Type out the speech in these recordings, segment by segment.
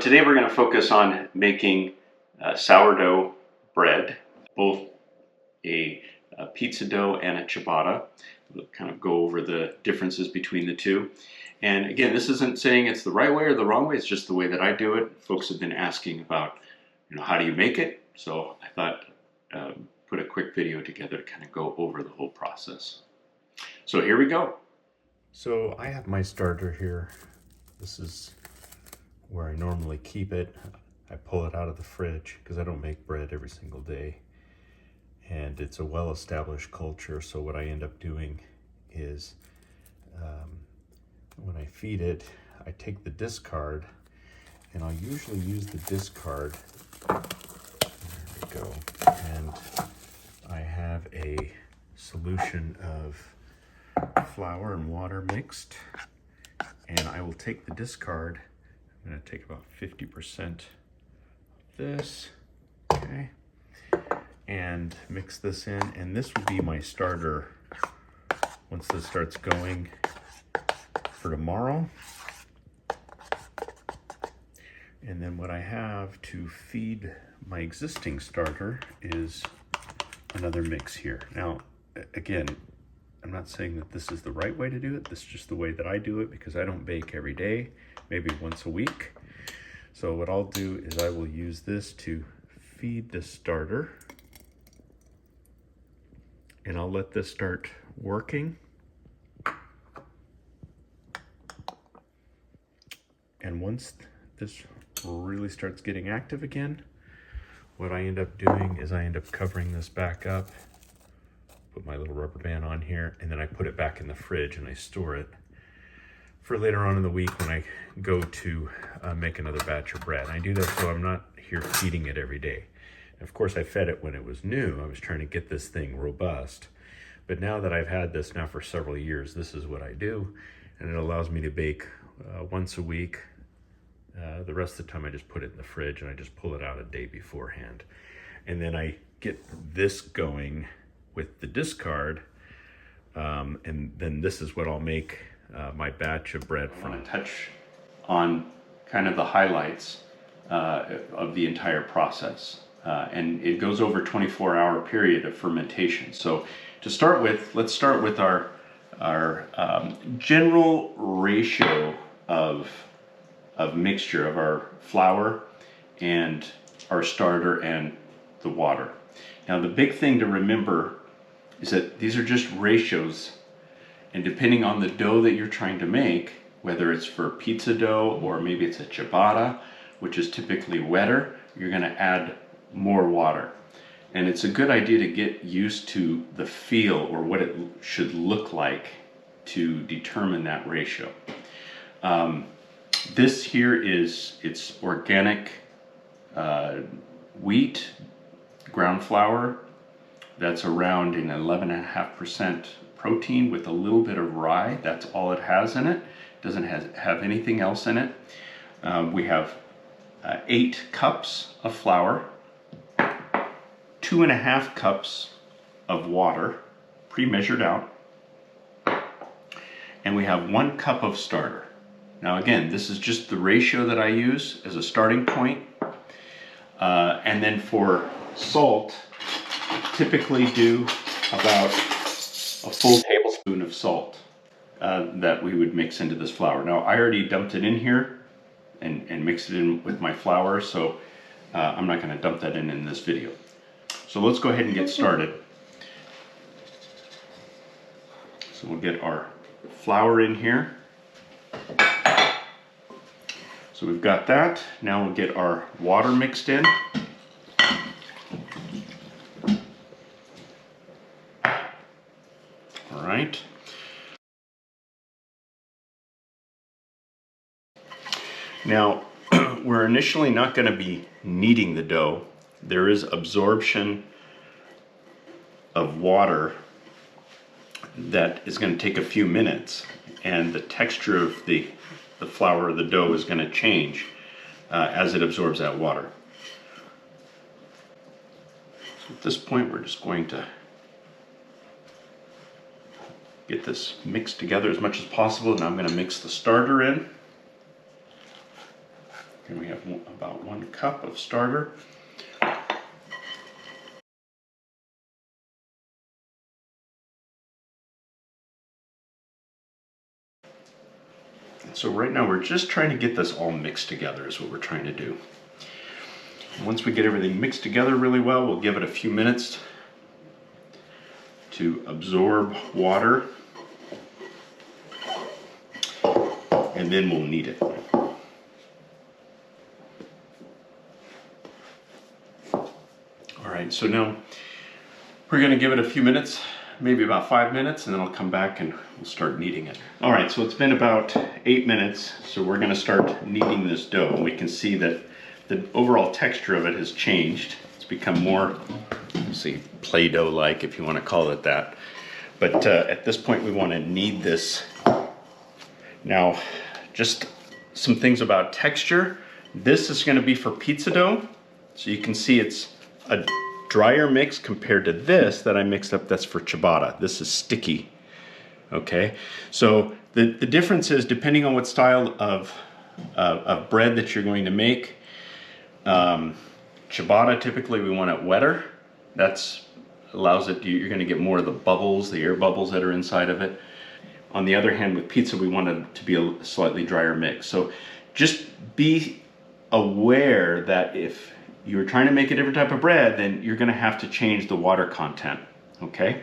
today we're going to focus on making sourdough bread, both a pizza dough and a ciabatta. We'll kind of go over the differences between the two. And again, this isn't saying it's the right way or the wrong way, it's just the way that I do it. Folks have been asking about, how do you make it? So I thought put a quick video together to kind of go over the whole process. So here we go. So I have my starter here. This is where I normally keep it. I pull it out of the fridge because I don't make bread every single day. And it's a well-established culture, so what I end up doing is when I feed it, I take the discard, and I'll usually use the discard. There we go. And I have a solution of flour and water mixed, and I will take the discard. I'm going to take about 50% of this, okay, and mix this in, and this will be my starter once this starts going for tomorrow. And then what I have to feed my existing starter is another mix here. Now, again, I'm not saying that this is the right way to do it. This is just the way that I do it because I don't bake every day, maybe once a week. So what I'll do is I will use this to feed the starter, and I'll let this start working. And once this really starts getting active again, what I end up doing is I end up covering this back up, put my little rubber band on here, and then I put it back in the fridge and I store it for later on in the week when I go to make another batch of bread. And I do that so I'm not here feeding it every day. And of course, I fed it when it was new. I was trying to get this thing robust. But now that I've had this now for several years, this is what I do. And it allows me to bake once a week. The rest of the time I just put it in the fridge and I just pull it out a day beforehand. And then I get this going with the discard, and then this is what I'll make my batch of bread from. I want to touch on kind of the highlights of the entire process. And it goes over a 24-hour period of fermentation. So to start with, let's start with our general ratio of mixture of our flour and our starter and the water. Now the big thing to remember is that these are just ratios, and depending on the dough that you're trying to make, whether it's for pizza dough or maybe it's a ciabatta, which is typically wetter, you're going to add more water. And it's a good idea to get used to the feel or what it should look like to determine that ratio. This here it's organic wheat, ground flour. That's around an 11.5% protein with a little bit of rye. That's all it has in it. It doesn't have anything else in it. We have 8 cups of flour, 2.5 cups of water, pre-measured out, and we have 1 cup of starter. Now again, this is just the ratio that I use as a starting point. And then for salt, typically do about a full tablespoon of salt that we would mix into this flour. Now I already dumped it in here and mixed it in with my flour, so I'm not going to dump that in this video. So let's go ahead and get started. So we'll get our flour in here. So we've got that. Now we'll get our water mixed in. All right. Now, we're initially not going to be kneading the dough. There is absorption of water that is going to take a few minutes, and the texture of the flour or the dough is going to change as it absorbs that water. So at this point, we're just going to get this mixed together as much as possible. Now I'm going to mix the starter in. And we have about 1 cup of starter. So right now we're just trying to get this all mixed together is what we're trying to do. Once we get everything mixed together really well, we'll give it a few minutes to absorb water, and then we'll knead it. All right, so now we're gonna give it a few minutes, maybe about 5 minutes, and then I'll come back and we'll start kneading it. All right, so it's been about 8 minutes, so we're gonna start kneading this dough, and we can see that the overall texture of it has changed. It's become more, let's see, Play-Doh-like, if you want to call it that. But at this point, we want to knead this. Now, just some things about texture. This is going to be for pizza dough. So you can see it's a drier mix compared to this that I mixed up that's for ciabatta. This is sticky. Okay, so the difference is depending on what style of bread that you're going to make. Ciabatta, typically we want it wetter. That's allows it, you're going to get more of the bubbles, the air bubbles that are inside of it. On the other hand, with pizza, we want it to be a slightly drier mix. So just be aware that if you're trying to make a different type of bread, then you're going to have to change the water content. Okay?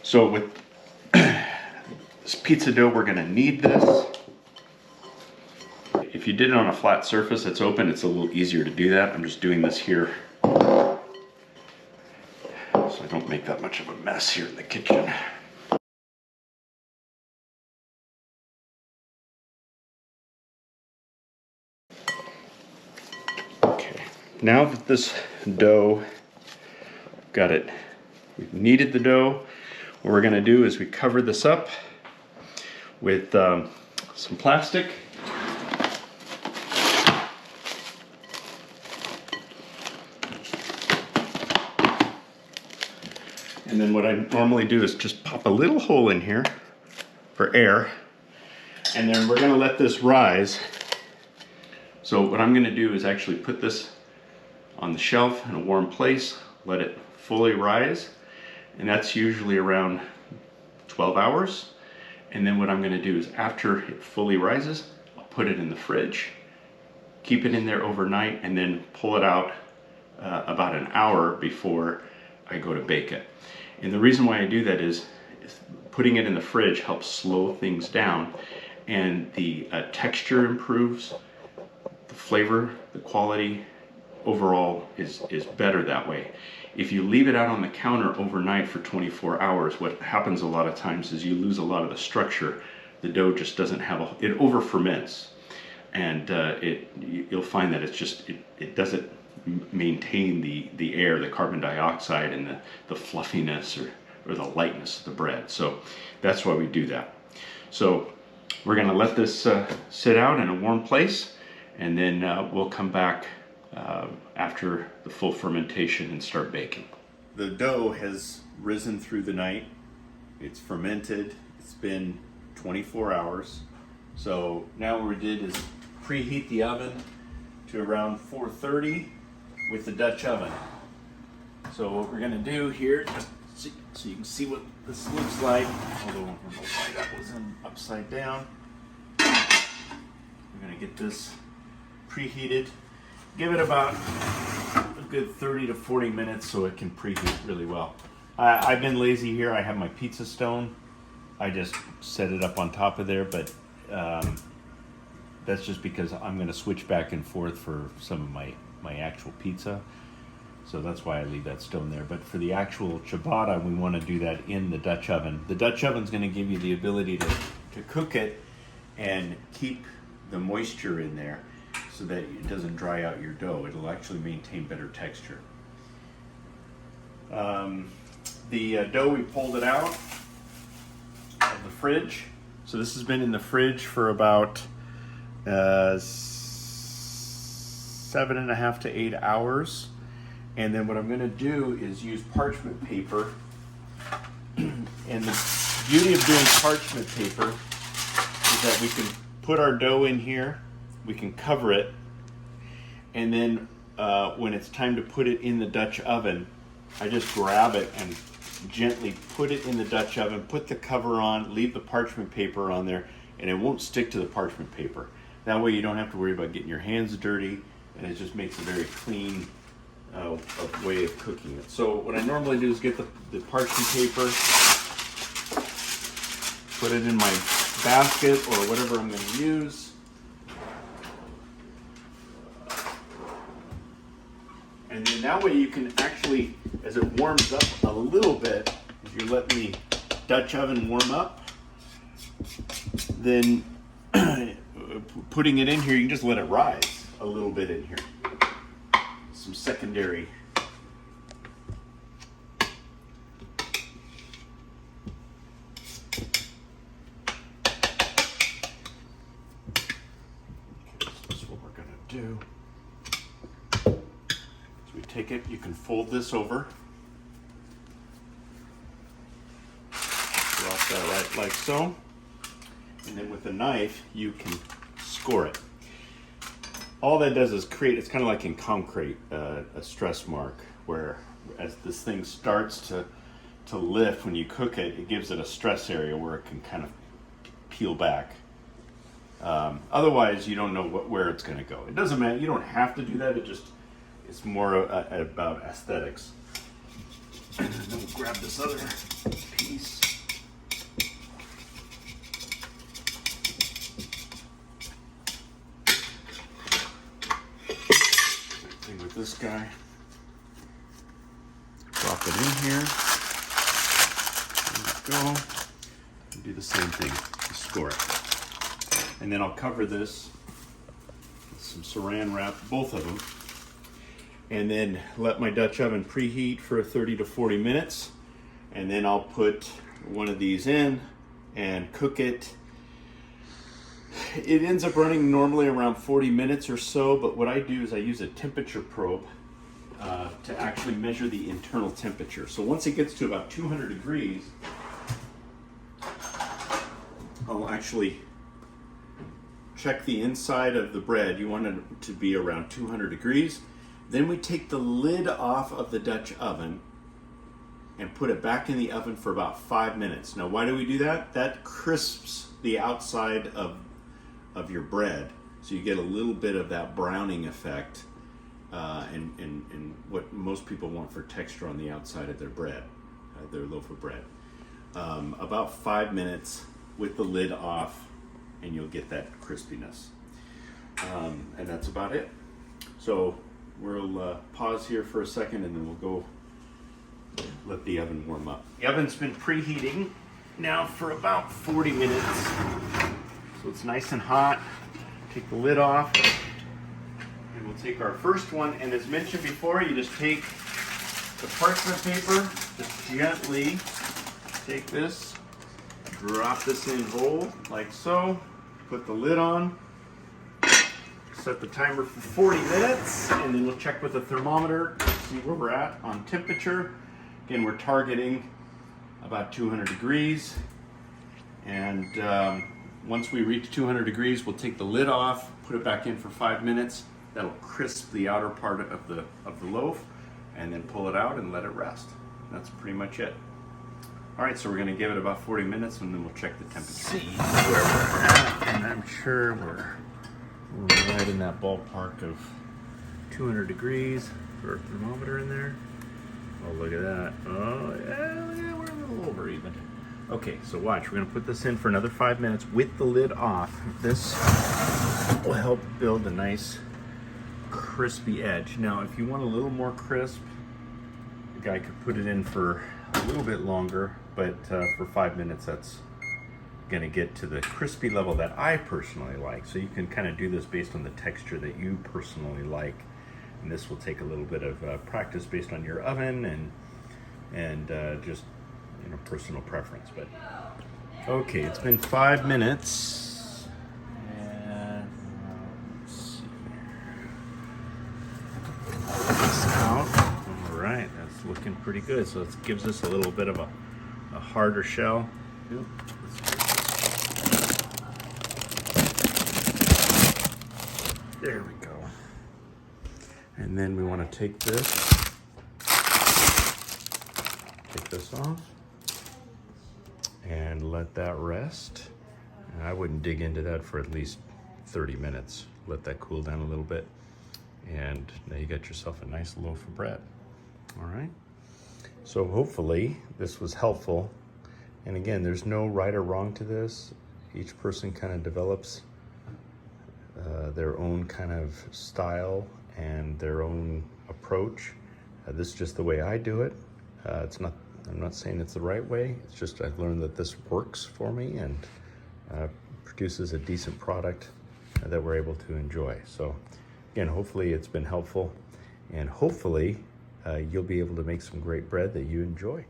So with this pizza dough, we're going to knead this. If you did it on a flat surface that's open, it's a little easier to do that. I'm just doing this here so I don't make that much of a mess here in the kitchen. Okay, now that this dough, got it, we've kneaded the dough, what we're going to do is we cover this up with some plastic. And then what I normally do is just pop a little hole in here for air. And then we're gonna let this rise. So what I'm gonna do is actually put this on the shelf in a warm place, let it fully rise. And that's usually around 12 hours. And then what I'm gonna do is after it fully rises, I'll put it in the fridge, keep it in there overnight, and then pull it out about an hour before I go to bake it. And the reason why I do that is putting it in the fridge helps slow things down, and the texture improves, the flavor, the quality overall is better that way. If you leave it out on the counter overnight for 24 hours, what happens a lot of times is you lose a lot of the structure. The dough just doesn't have it over ferments, and you'll find that it doesn't maintain the air, the carbon dioxide, and the fluffiness or the lightness of the bread. So that's why we do that. So we're going to let this sit out in a warm place, and then we'll come back after the full fermentation and start baking. The dough has risen through the night. It's fermented. It's been 24 hours. So now what we did is preheat the oven to around 430 with the Dutch oven. So what we're gonna do here, just so you can see what this looks like, although I don't know why that was upside down. We're gonna get this preheated. Give it about a good 30 to 40 minutes so it can preheat really well. I've been lazy here. I have my pizza stone. I just set it up on top of there, but that's just because I'm going to switch back and forth for some of my actual pizza. So that's why I leave that stone there. But for the actual ciabatta, we want to do that in the Dutch oven. The Dutch oven is going to give you the ability to cook it and keep the moisture in there so that it doesn't dry out your dough. It'll actually maintain better texture. The dough, we pulled it out of the fridge. So this has been in the fridge for about 7.5 to 8 hours. And then what I'm going to do is use parchment paper. And the beauty of doing parchment paper is that we can put our dough in here we can cover it, and then when it's time to put it in the Dutch oven, I just grab it and gently put it in the Dutch oven, put the cover on, leave the parchment paper on there, and it won't stick to the parchment paper. That way you don't have to worry about getting your hands dirty, and it just makes a very clean way of cooking it. So what I normally do is get the parchment paper, put it in my basket or whatever I'm going to use. And then that way you can actually, as it warms up a little bit, if you let the Dutch oven warm up, then putting it in here, you can just let it rise a little bit in here. Some secondary. This is what we're going to do. So we take it, you can fold this over. Drop that right like so. And then with a knife, you can score it. All that does is create, it's kind of like in concrete, a stress mark, where as this thing starts to lift when you cook it, it gives it a stress area where it can kind of peel back. Otherwise, you don't know where it's going to go. It doesn't matter, you don't have to do that, it's more about aesthetics. And then we'll grab this other piece. With this guy, drop it in here. There we go. And do the same thing. Just score it. And then I'll cover this with some saran wrap, both of them, and then let my Dutch oven preheat for 30 to 40 minutes. And then I'll put one of these in and cook it. It ends up running normally around 40 minutes or so, but what I do is I use a temperature probe to actually measure the internal temperature. So once it gets to about 200 degrees, I'll actually check the inside of the bread. You want it to be around 200 degrees. Then we take the lid off of the Dutch oven and put it back in the oven for about 5 minutes. Now, why do we do that? That crisps the outside of your bread, so you get a little bit of that browning effect and what most people want for texture on the outside of their bread, their loaf of bread. About 5 minutes with the lid off, and you'll get that crispiness. And that's about it. So we'll pause here for a second, and then we'll go let the oven warm up. The oven's been preheating now for about 40 minutes. So it's nice and hot. Take the lid off, and we'll take our first one. And as mentioned before, you just take the parchment paper, just gently take this, drop this in whole, like so, put the lid on, set the timer for 40 minutes, and then we'll check with the thermometer to see where we're at on temperature. Again, we're targeting about 200 degrees, and once we reach 200 degrees, we'll take the lid off, put it back in for 5 minutes. That'll crisp the outer part of the loaf, and then pull it out and let it rest. That's pretty much it. All right, so we're gonna give it about 40 minutes, and then we'll check the temperature. See where we're at, and I'm sure we're right in that ballpark of 200 degrees for a thermometer in there. Oh, look at that. Oh, yeah, look at that. We're a little over even. Okay, so watch. We're going to put this in for another 5 minutes with the lid off. This will help build a nice crispy edge. Now, if you want a little more crisp, the guy could put it in for a little bit longer, but for 5 minutes, that's going to get to the crispy level that I personally like. So you can kind of do this based on the texture that you personally like. And this will take a little bit of practice based on your oven and just personal preference. But okay, it's been 5 minutes, and let's see this out. All right, that's looking pretty good. So it gives us a little bit of a harder shell. There we go. And then we want to take this off and let that rest. And I wouldn't dig into that for at least 30 minutes. Let that cool down a little bit. And now you got yourself a nice loaf of bread. All right. So hopefully this was helpful. And again, there's no right or wrong to this. Each person kind of develops their own kind of style and their own approach. This is just the way I do it. I'm not saying it's the right way. It's just I've learned that this works for me and produces a decent product that we're able to enjoy. So again, hopefully it's been helpful, and hopefully you'll be able to make some great bread that you enjoy.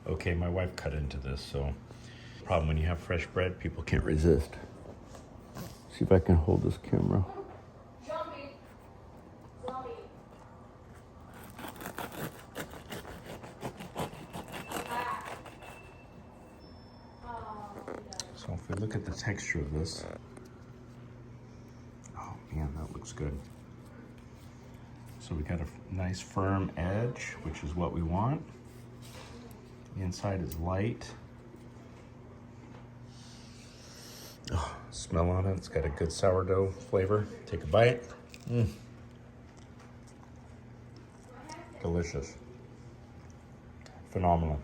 Okay, my wife cut into this, so the problem when you have fresh bread, people can't resist. See if I can hold this camera. So if we look at the texture of this, oh man, that looks good. So we got a nice firm edge, which is what we want. The inside is light. Oh, smell on it, it's got a good sourdough flavor. Take a bite. Delicious. Phenomenal.